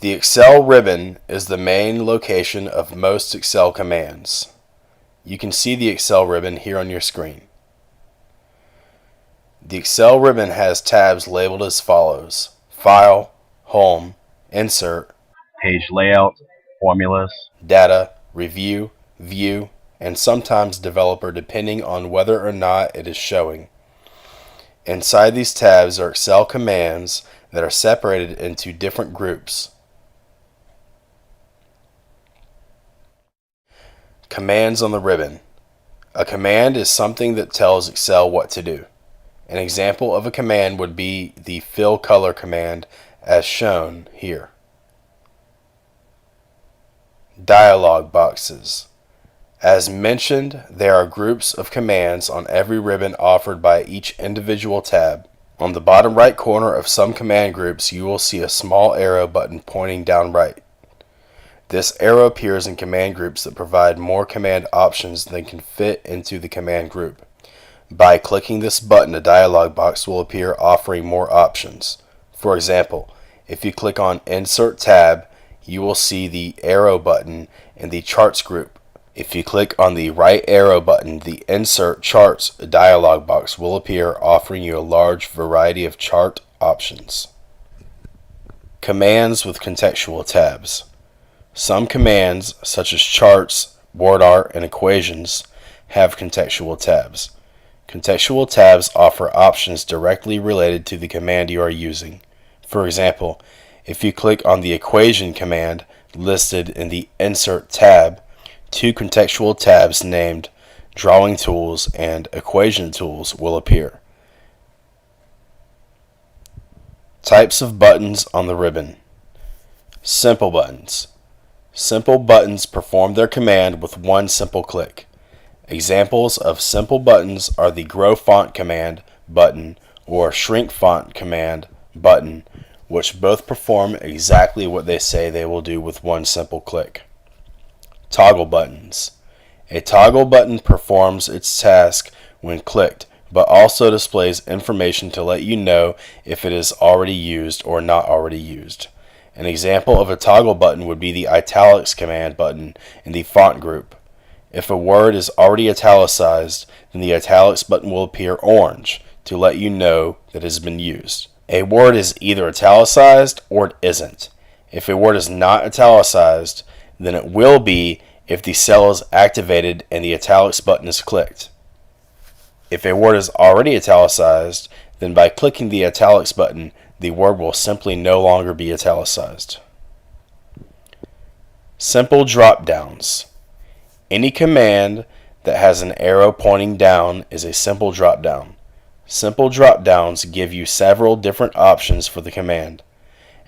The Excel ribbon is the main location of most Excel commands. You can see the Excel ribbon here on your screen. The Excel ribbon has tabs labeled as follows: File, Home, Insert, Page layout, formulas, Data, Review, View, and sometimes Developer, depending on whether or not it is showing. Inside these tabs are Excel commands that are separated into different groups. Commands on the ribbon. A command is something that tells Excel what to do. An example of a command would be the fill color command as shown here. Dialog boxes. As mentioned, there are groups of commands on every ribbon offered by each individual tab. On the bottom right corner of some command groups, you will see a small arrow button pointing down right. This arrow appears in command groups that provide more command options than can fit into the command group. By clicking this button, a dialog box will appear offering more options. For example, if you click on Insert tab, you will see the arrow button in the Charts group. If you click on the right arrow button, the Insert Charts dialog box will appear, offering you a large variety of chart options. Commands with contextual tabs. Some commands, such as charts, word art, and equations, have contextual tabs. Contextual tabs offer options directly related to the command you are using. For example, if you click on the equation command listed in the Insert tab, two contextual tabs named Drawing Tools and Equation Tools will appear. Types of buttons on the ribbon. Simple buttons. Simple buttons perform their command with one simple click. Examples of simple buttons are the Grow Font command button or Shrink Font command button, which both perform exactly what they say they will do with one simple click. Toggle buttons. A toggle button performs its task when clicked, but also displays information to let you know if it is already used or not already used. An example of a toggle button would be the Italics command button in the font group. If a word is already italicized, then the Italics button will appear orange to let you know that it has been used. A word is either italicized or it isn't. If a word is not italicized, then it will be if the cell is activated and the Italics button is clicked. If a word is already italicized, then by clicking the Italics button, the word will simply no longer be italicized. Simple drop-downs. Any command that has an arrow pointing down is a simple drop-down. Simple drop-downs give you several different options for the command.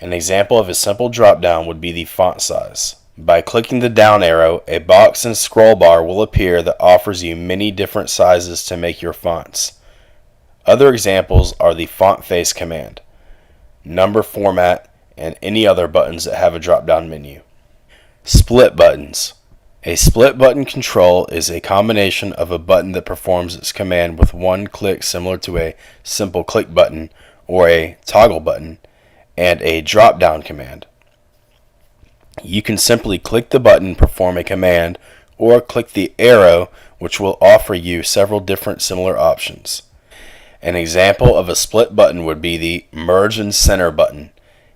An example of a simple drop-down would be the font size. By clicking the down arrow, a box and scroll bar will appear that offers you many different sizes to make your fonts. Other examples are the font face command, number format, and any other buttons that have a drop-down menu. Split buttons. A split button control is a combination of a button that performs its command with one click, similar to a simple click button or a toggle button, and a drop-down command. You can simply click the button, perform a command, or click the arrow, which will offer you several different similar options. An example of a split button would be the Merge and Center button.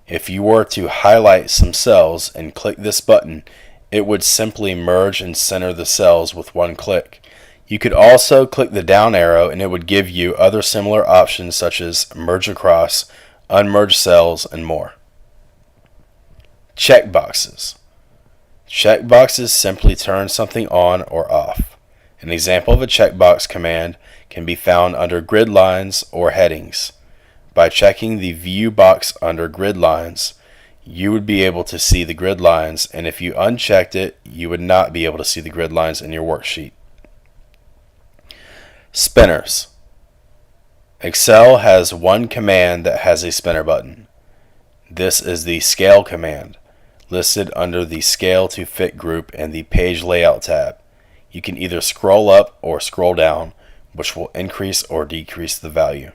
If you were to highlight some cells and click this button, it would simply merge and center the cells with one click. You could also click the down arrow and it would give you other similar options such as merge across, unmerge cells, and more. Checkboxes. Checkboxes simply turn something on or off. An example of a checkbox command can be found under grid lines or headings. By checking the view box under grid lines, you would be able to see the grid lines, and if you unchecked it, you would not be able to see the grid lines in your worksheet. Spinners. Excel has one command that has a spinner button. This is the Scale command, listed under the Scale to Fit group in the Page Layout tab. You can either scroll up or scroll down, which will increase or decrease the value.